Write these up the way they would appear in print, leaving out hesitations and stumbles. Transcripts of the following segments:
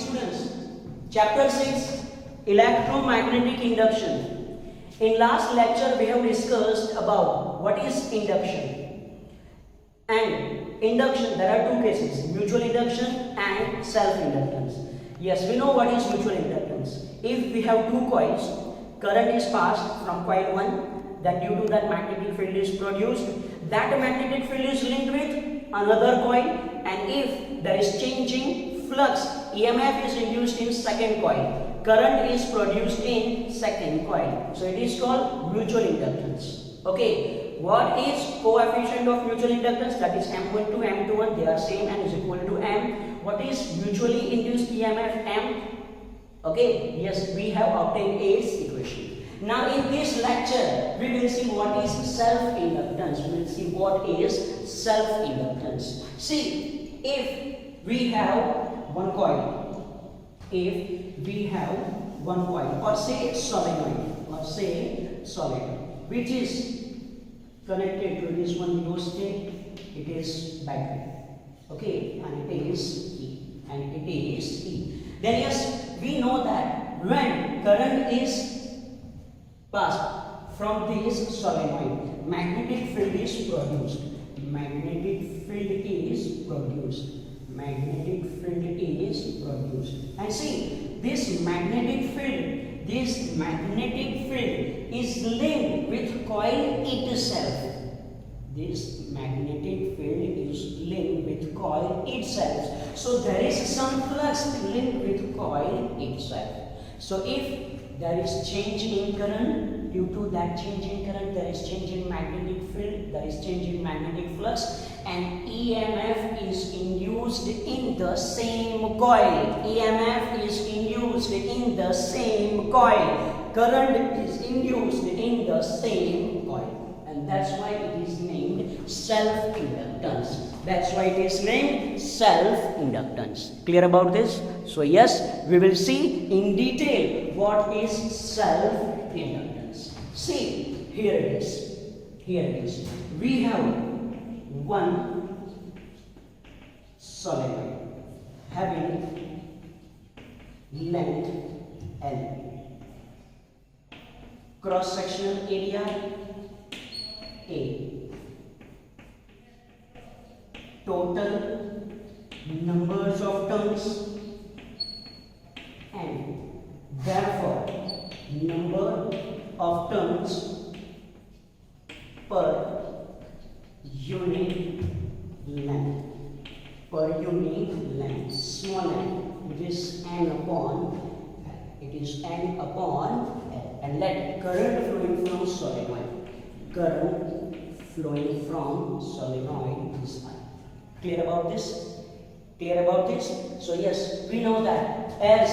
students, chapter 6, Electromagnetic Induction. In last lecture we have discussed about what is induction and induction. There are two cases, mutual induction and self-inductance. Yes, we know what is mutual inductance. If we have two coils, current is passed from coil 1, that due to that magnetic field is produced. That magnetic field is linked with another coil, and if there is changing flux, EMF is induced in second coil. Current is produced in second coil. So it is called mutual inductance. Okay. What is coefficient of mutual inductance? That is M12, M21. They are same and is equal to M. What is mutually induced EMF? M. Okay. Yes, we have obtained A's equation. Now in this lecture, we will see what is self-inductance. We will see what is self-inductance. See, if we have one coil, or say solenoid, which is connected to this one rheostat, it is battery. Okay, and it is E. Then yes, we know that when current is passed from this solenoid, magnetic field is produced. And see, this magnetic field is linked with coil itself. So there is some flux linked with coil itself. So if there is change in current, due to that change in current there is change in magnetic field, there is change in magnetic flux, and EMF is induced in the same coil. Current is induced in the same coil, and that's why it is named self-inductance. Clear about this? So yes, we will see in detail what is self-inductance. See, here it is. We have one solenoid having length L, cross-sectional area A, total numbers of turns and therefore number of turns per unit length, small n, which is n upon L. It is n upon L. And let current flowing from solenoid is I. Clear about this? So yes, we know that as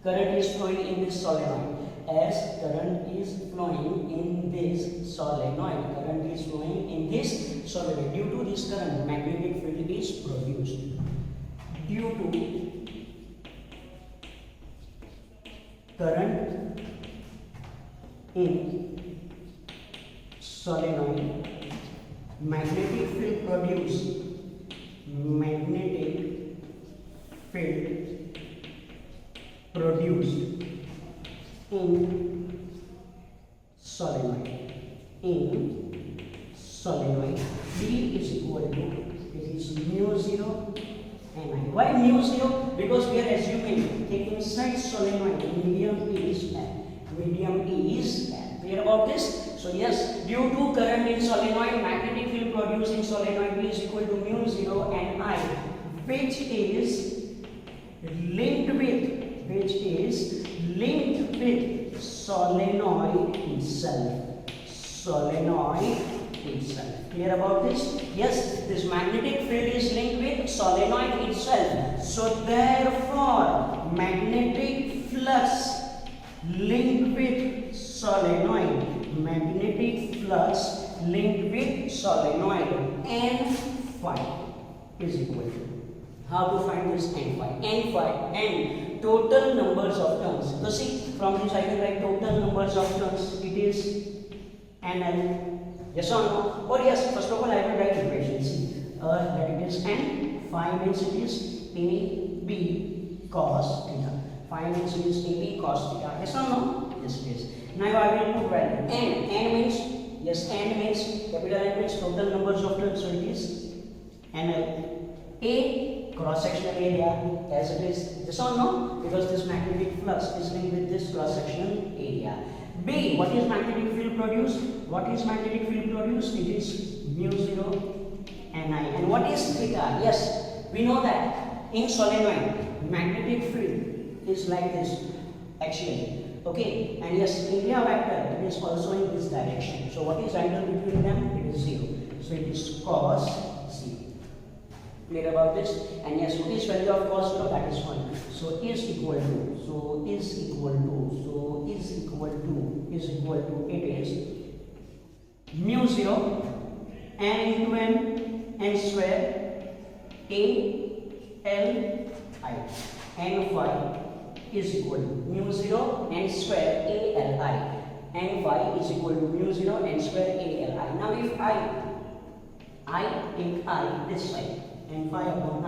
current is flowing in this solenoid, due to this current, magnetic field is produced. Due to current in solenoid, magnetic field produced in solenoid. B is equal to, it is mu 0 and I. Why mu 0? Because we are assuming that inside solenoid medium is L. Clear about this? So yes, due to current in solenoid, magnetic field produced in solenoid B is equal to mu 0 and I, which is linked with solenoid itself. Clear about this? Yes, this magnetic field is linked with solenoid itself. So therefore, magnetic flux linked with solenoid, N phi is equal to. How to find this N phi? N, total numbers of turns. So see, from this I can write total numbers of turns. It is NL. Yes or no? Or yes, first of all I will write equations. That it is N, phi means it is A, B, cos theta. Phi means AB cos theta. Yes or no? Yes, it is. Now I will put value. N means, yes, N means, capital N means total numbers of turns, so it is NL. A, cross-sectional area, as it is. Yes or no? Because this magnetic flux is linked with this cross-sectional area. B, what is magnetic field produced? What is magnetic field produced? It is mu 0 Ni. And what is theta? Yes, we know that in solenoid, magnetic field is like this, actually. Okay, and yes, area vector, it is also in this direction. So what is angle between them? It is 0. So it is cos 0. Clear about this? And yes, what is value of cos 0? That is 1. So is equal to, so is equal to, so is equal to, it is mu 0 n into n square a l I, n phi is equal to mu 0 n square a l I, n phi is equal to mu 0 n square a l I. Now if I take I this side, n phi upon I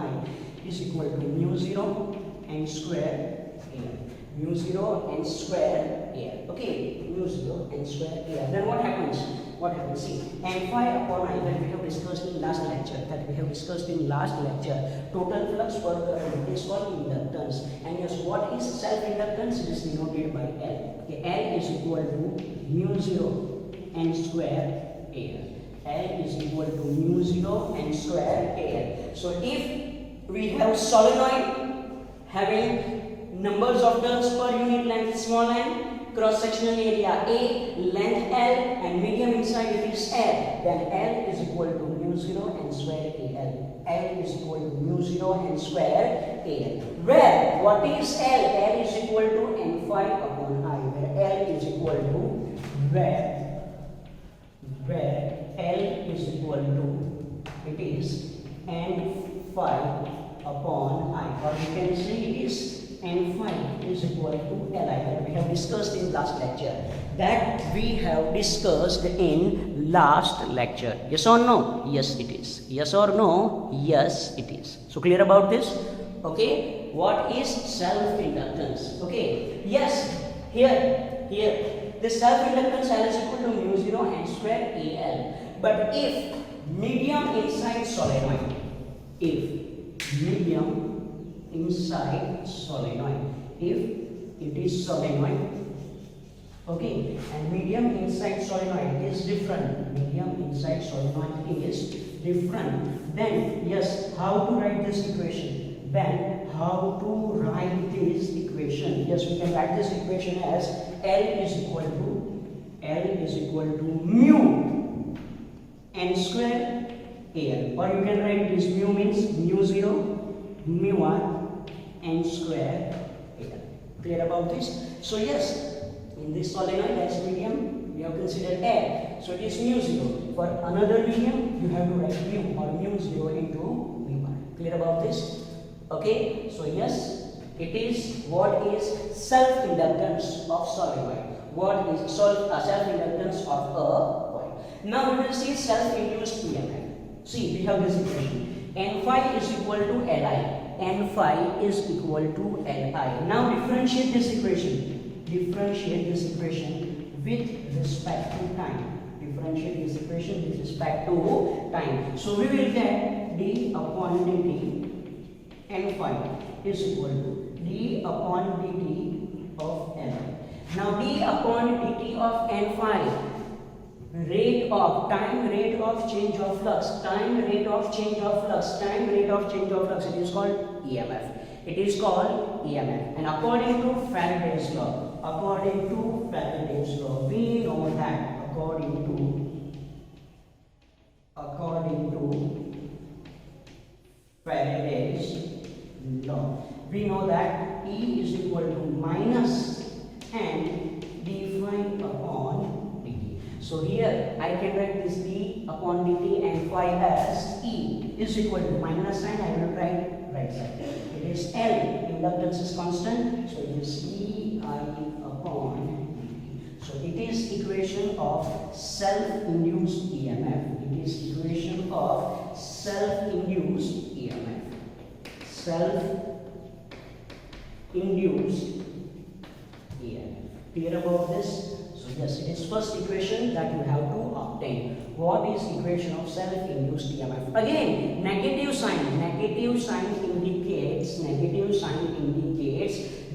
is equal to mu 0 n square a l, mu 0 n square a l. Okay, mu 0 n square a l. Then what happens? See, n phi upon I, that we have discussed in last lecture, total flux per current is called inductance. And yes, what is self-inductance? It is denoted by L. Okay, L is equal to mu 0 n square a l. L is equal to mu 0 n square a l. So if we have solenoid having numbers of turns per unit length small n, cross-sectional area A, length L, and medium inside it is L, then L is equal to mu 0 n square A L. L is equal to mu 0 n square A L. Where what is L? L is equal to n phi upon I. Where L is equal to, where L is equal to, it is n phi upon I. Or you can say it is n phi is equal to Li, that we have discussed in last lecture. Yes or no? Yes, it is. Yes or no? Yes, it is. So clear about this? Okay. What is self-inductance? Okay. Yes. Here. This self-inductance L is equal to mu 0 n square A L. But if medium inside solenoid, if it is solenoid, okay, and medium inside solenoid is different, then yes, how to write this equation? Yes, we can write this equation as L is equal to mu n square A L, or you can write this mu means mu 0 mu 1 n square A L. Clear about this? So yes, in this solenoid as medium we have considered L, so it is mu 0. For another medium you have to write mu, or mu 0 into mu 1. Clear about this? Okay, so yes, it is what is self-inductance of solenoid. What is self-inductance of a coil? Now we will see self-induced EMF. See, we have this equation. N phi is equal to Li. N phi is equal to Li. Now differentiate this equation. With respect to time. So we will get d upon dt. N phi is equal to d upon dt of Li. Now d upon dt of n phi, rate of change of flux, it is called EMF. And according to Faraday's law, we know that according to Faraday's law, we know that E is equal to minus and d phi upon dt. So here I can write this d upon dt and phi as E is equal to minus sign. I will write right side. It is L, inductance is constant, so it is E I upon dt. So it is equation of self-induced EMF. induced EMF. Clear about this? So yes, it is first equation that you have to obtain. What is equation of self-induced EMF? Again, negative sign. Negative sign indicates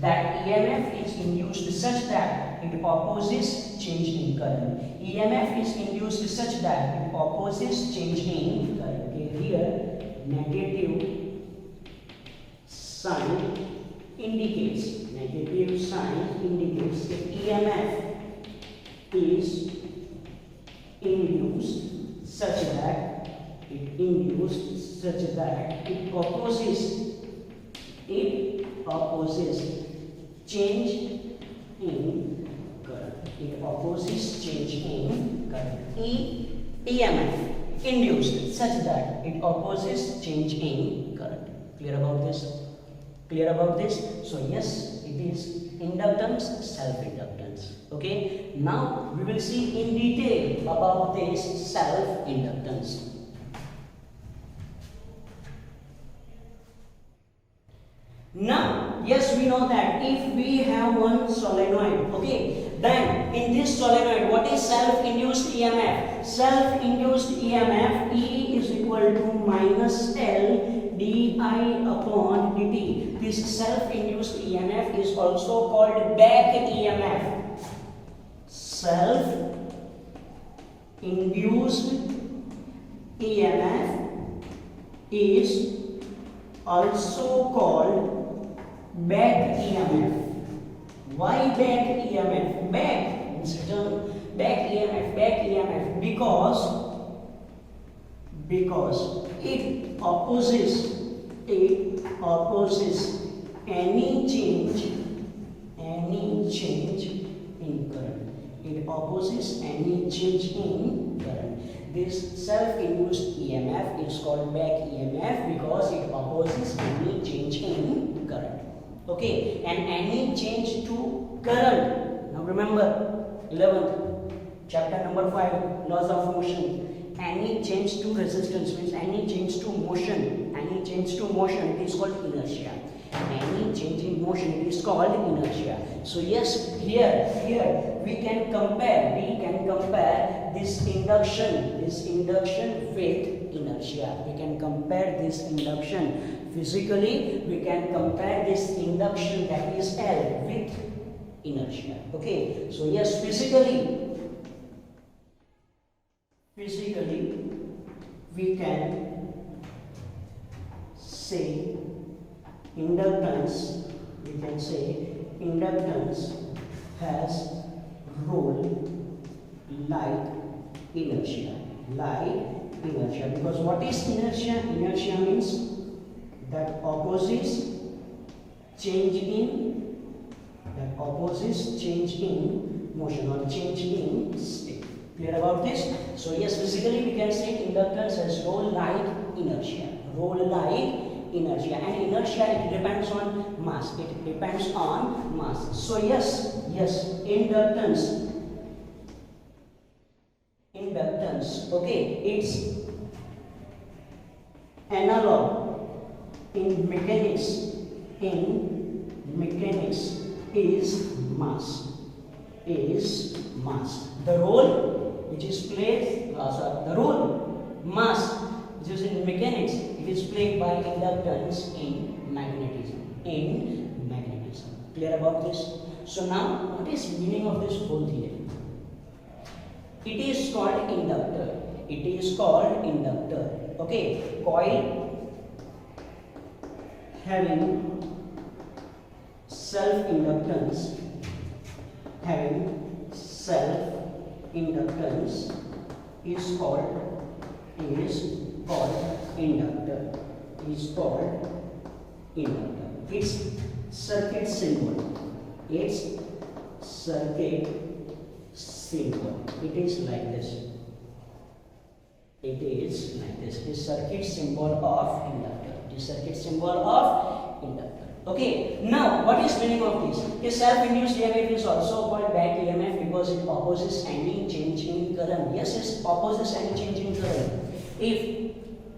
that EMF is induced such that it opposes change in current. EMF is induced such that it opposes change in current. Okay, here negative sign indicates if EMF is induced such that it opposes change in current. It opposes change in current. EMF induced such that it opposes change in current. Clear about this? Clear about this? So yes, it is inductance, self-inductance. Okay, now we will see in detail about this self-inductance. Now, yes, we know that if we have one solenoid, okay, then in this solenoid, what is self-induced EMF? Self-induced EMF, E is equal to minus L di upon dt. This self-induced EMF is also called back EMF. Self-induced EMF is also called back EMF. Why back EMF? Back means return. Back EMF because it opposes any change in current. It opposes any change in current. This self-induced EMF is called back EMF because it opposes any change in current. Okay, and any change to current. Now remember, 11th, chapter number 5, laws of motion. Any change to resistance means any change to motion. Any change to motion, it is called inertia. Any change in motion, it is called inertia. So yes, here we can compare this induction with inertia. We can compare this induction physically. We can compare this induction, that is L, with inertia. Okay, so yes, physically we can say inductance has role like inertia. Because what is inertia? Inertia means that opposes change in motion or change in state. Clear about this? So yes, physically we can say inductance has role like inertia. And inertia, it depends on mass. So yes, inductance, okay, its analog in mechanics is mass. The role which is played, the role mass which is in mechanics, it is played by inductance in magnetism. Clear about this? So now, what is meaning of this whole theory? It is called inductor. Okay, coil having self-inductance is called inductor. Its circuit symbol. It is like this. The circuit symbol of inductor. Okay, now what is meaning of this? A self-induced EMF is also called back EMF because it opposes any change in current. Yes, it opposes any change in current. If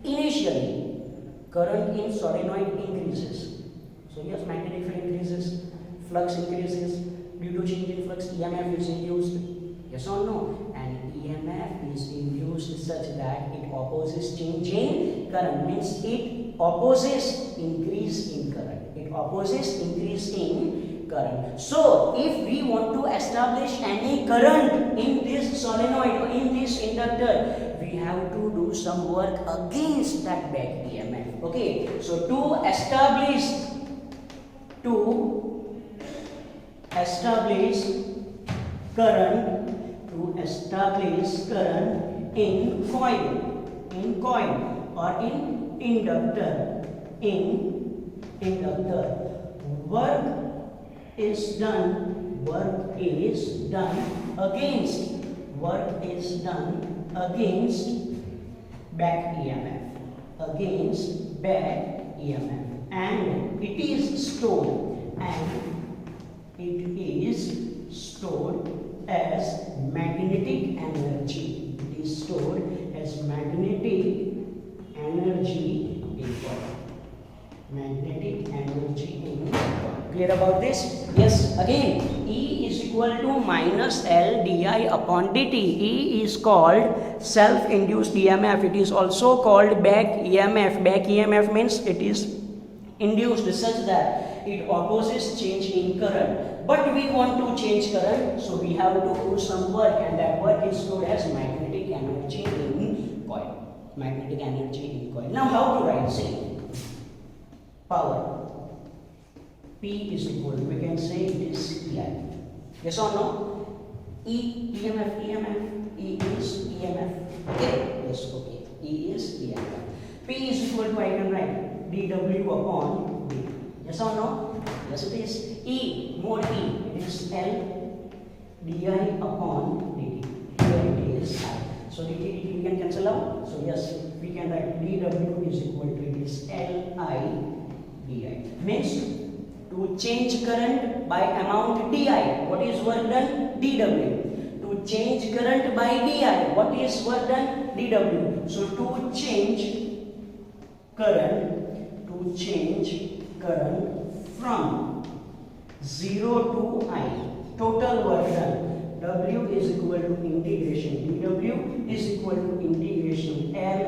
initially current in solenoid increases, So yes, magnetic field increases, flux increases. Due to change in flux, EMF is induced. Yes or no? And EMF is induced such that it opposes change in current. Means it opposes increase in current. It opposes increase in current. So if we want to establish any current in this solenoid or in this inductor, we have to do some work against that back EMF. Okay. So to establish current in coil or in inductor, work is done against back EMF, and it is stored as magnetic energy. It is stored as magnetic energy in coil. Clear about this? Yes. Again, E is equal to minus L di upon dt. E is called self-induced EMF. It is also called back EMF. Back EMF means it is induced such that it opposes change in current. But we want to change current, so we have to do some work, and that work is stored as magnetic energy in coil. Now how to write? See, power. P is equal to, we can say it is EI. Yes or no? EMF. E is EMF. Okay? Yes, okay. E is EMF. P is equal to, I can write dW upon D. Yes or no? Yes, it is. E, mod E, it is L di upon dt. Here it is I. So dt we can cancel out. So yes, we can write dW is equal to, it is Li di. Means to change current by amount di, what is work done? dW. To change current by di, what is work done? dW. So to change current from 0 to I, total work done, W is equal to integration, dW is equal to integration Li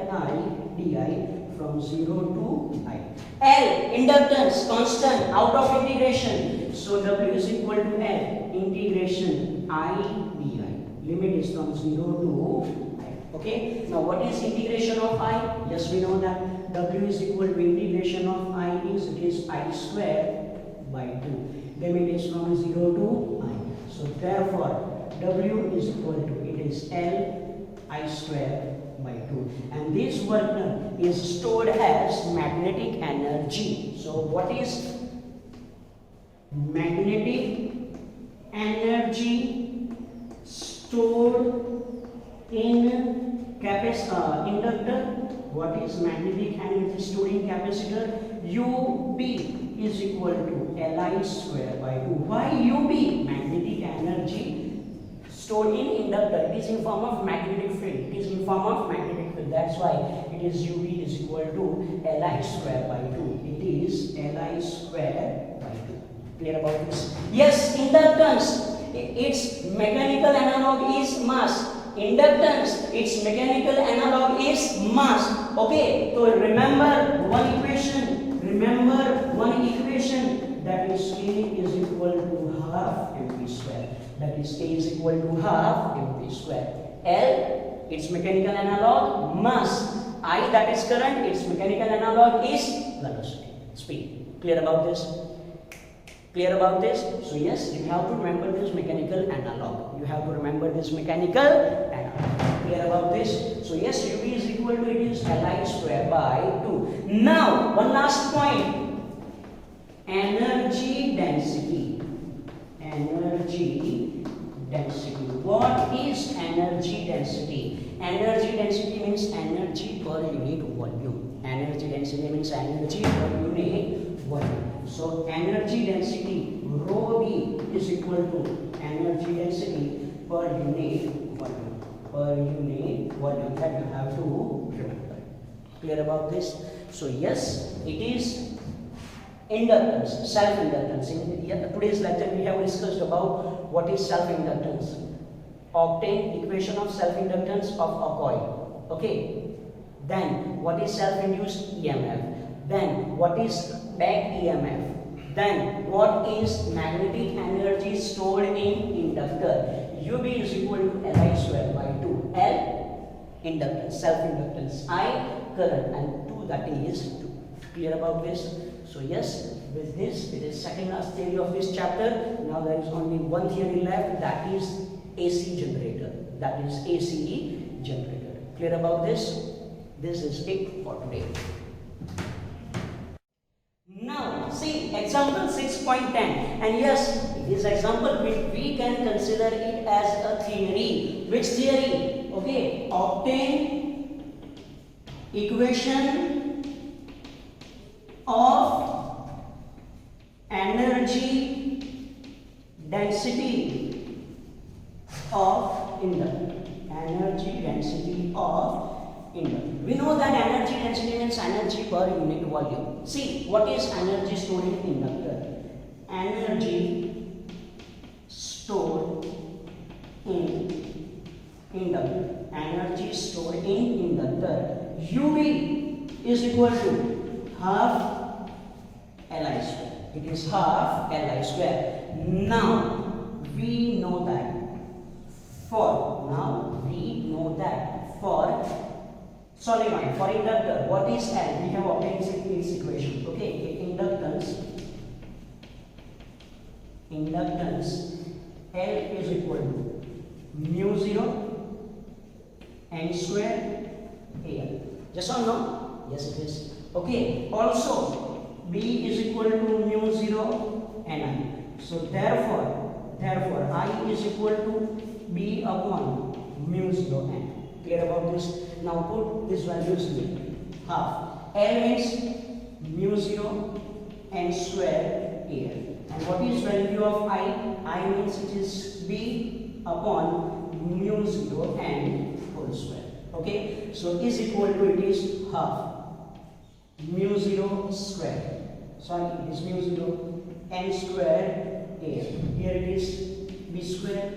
di from 0 to I. L, inductance, constant, out of integration. So W is equal to L, integration I di. Limit is from 0 to I. Okay. Now what is integration of I? Yes, we know that W is equal to integration of I is I square by 2. Limit is from 0 to I. So therefore W is equal to, it is L I square by 2, and this work done is stored as magnetic energy. So what is magnetic energy stored in inductor? What is magnetic energy stored in capacitor? UB is equal to Li square by 2. Why UB? Magnetic energy stored in inductor. It is in form of magnetic field. That's why it is UB is equal to Li square by 2. It is Li square by 2. Clear about this? Yes, inductance, its mechanical analog is mass. Inductance, its mechanical analog is mass. Okay, so remember one equation. That is K is equal to half mv square. That is K is equal to half mv square. L, its mechanical analog, mass. I, that is current, its mechanical analog is velocity, speed. Clear about this? So yes, you have to remember this mechanical analog. Clear about this? So yes, UV is equal to, it is Li square by 2. Now, one last point. Energy density. What is energy density? Energy density means energy per unit volume. So energy density rho B is equal to energy density per unit volume. That you have to remember. Clear about this? So yes, it is Inductance, self-inductance. In today's lecture we have discussed about what is self-inductance. Obtain equation of self-inductance of a coil. Okay. Then what is self-induced EMF? Then what is back EMF? Then what is magnetic energy stored in inductor? UB is equal to Li square by 2. L inductance, self-inductance. I current, and 2, that is 2. Clear about this? So yes, with this it is second last theory of this chapter. Now there is only one theory left, that is AC generator. That is ACE generator. Clear about this? This is it for today. Now see example 6.10, and yes, this example we can consider it as a theory. Which theory? Okay, obtain equation of energy density of inductor. Energy density of inductor. We know that energy density means energy per unit volume. See, what is energy stored in inductor? Energy stored in inductor. Energy stored in inductor. UV is equal to half Li square. It is half Li square. Now we know that for solenoid, for inductor, what is L? We have obtained this equation. Okay, inductance L is equal to mu 0 n square Al. Yes or no? Yes, it is. Okay. Also, B is equal to mu 0 Ni. So therefore, I is equal to B upon mu 0 N. Clear about this? Now put these values here. Half. L means mu 0 N square Al. And what is value of I? I means it is B upon mu 0 N whole square. Okay. So is equal to, it is half mu 0 square. Sorry, it is mu 0 N square Al. Here it is B square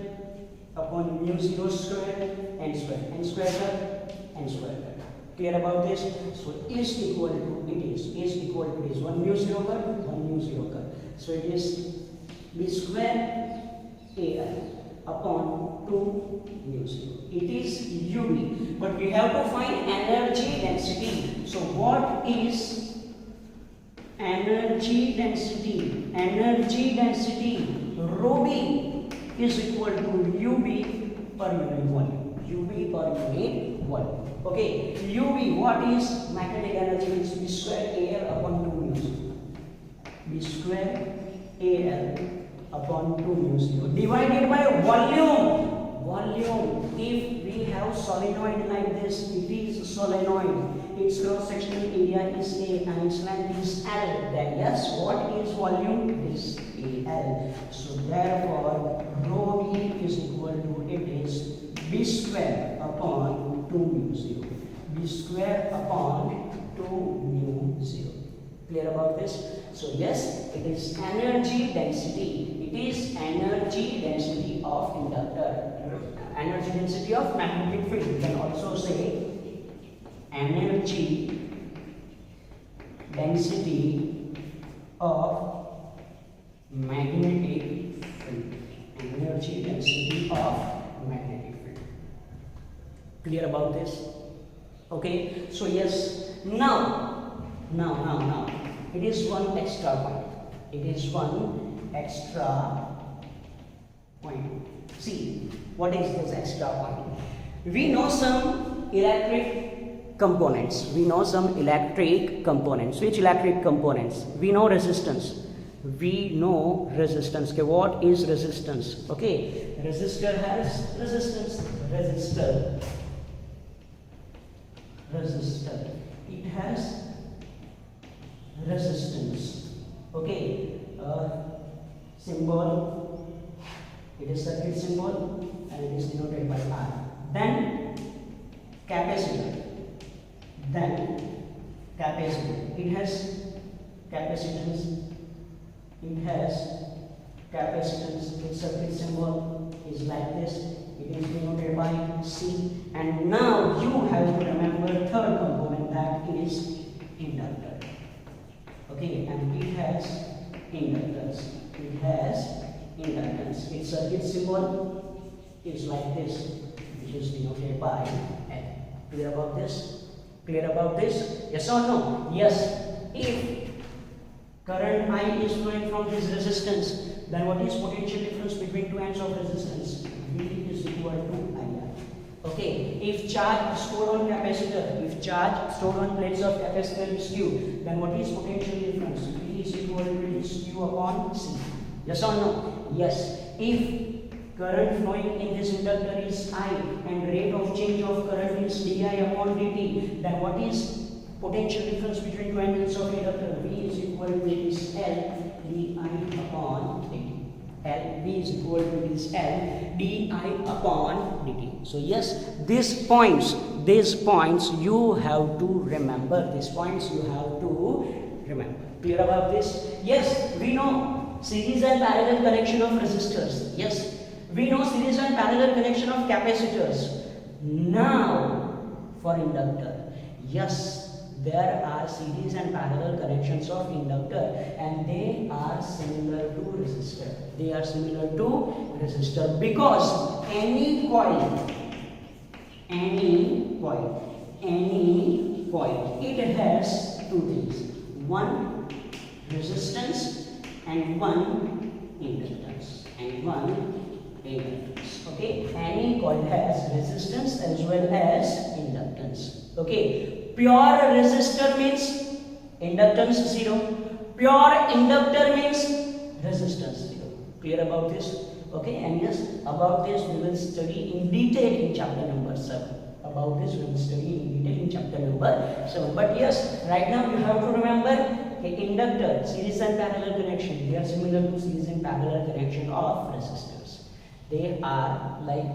upon mu 0 square N square. N square cut, N square cut. Clear about this? So is equal to, it is equal to, it is 1 mu 0 cut, 1 mu 0 cut. So it is B square Al upon 2 mu 0. It is UV, but we have to find energy density. So what is energy density? Energy density rho B is equal to UV per unit volume. UV per unit volume. Okay, UV, what is magnetic energy? It's B square Al upon 2 mu 0. B square Al upon 2 mu 0 divided by volume. Volume, if we have solenoid like this, it is solenoid, its cross-sectional area is A and its length is L, then yes, what is volume? This Al. So therefore, rho B is equal to, it is B square upon 2 mu 0. B square upon 2 mu 0. Clear about this? So yes, it is energy density. It is energy density of inductor. Energy density of magnetic field. You can also say energy density of magnetic field. Energy density of magnetic field. Clear about this? Okay. So yes. Now. It is one extra point. It is one extra point. See, what is this extra point? We know some electric components. Which electric components? We know resistance. Okay, what is resistance? Okay, resistor has resistance. Resistor. It has resistance. Okay, symbol, it is circuit symbol and it is denoted by R. Then capacitor. It has capacitance it has capacitance. Its circuit symbol is like this. It is denoted by C. And now you have to remember third component, that is inductor. Okay, and it has inductance. It has inductance. Its circuit symbol is like this, which is denoted by L. Clear about this? Clear about this? Yes or no? Yes. If current I is flowing from this resistance, then what is potential difference between two ends of resistance? V is equal to IR. Okay. If charge stored on capacitor, if charge stored on plates of capacitor is Q, then what is potential difference? V is equal to Q upon C. Yes or no? Yes. If current flowing in this inductor is I and rate of change of current is di upon dt, then what is potential difference between two ends of inductor? V is equal to this L di upon dt. L, V is equal to this L di upon dt. So yes, these points you have to remember. These points you have to remember. Clear about this? Yes, we know series and parallel connection of resistors. Yes. We know series and parallel connection of capacitors. Now, for inductor, yes, there are series and parallel connections of inductor, and they are similar to resistor. They are similar to resistor because any coil, it has two things: one resistance and one inductance, Okay, any coil has resistance as well as inductance. Okay, pure resistor means inductance 0, pure inductor means resistance 0. Clear about this? Okay, and yes, about this we will study in detail in chapter number 7. About this we will study in detail in chapter number 7. But yes, right now you have to remember, okay, inductor, series and parallel connection, they are similar to series and parallel connection of resistors. They are like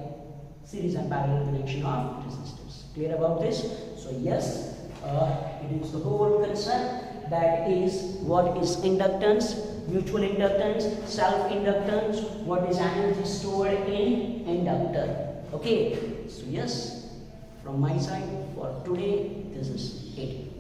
series and parallel connection of resistors. Clear about this? So yes, it is the whole concept, that is what is inductance, mutual inductance, self-inductance, what is energy stored in inductor. Okay, so yes, from my side for today this is it.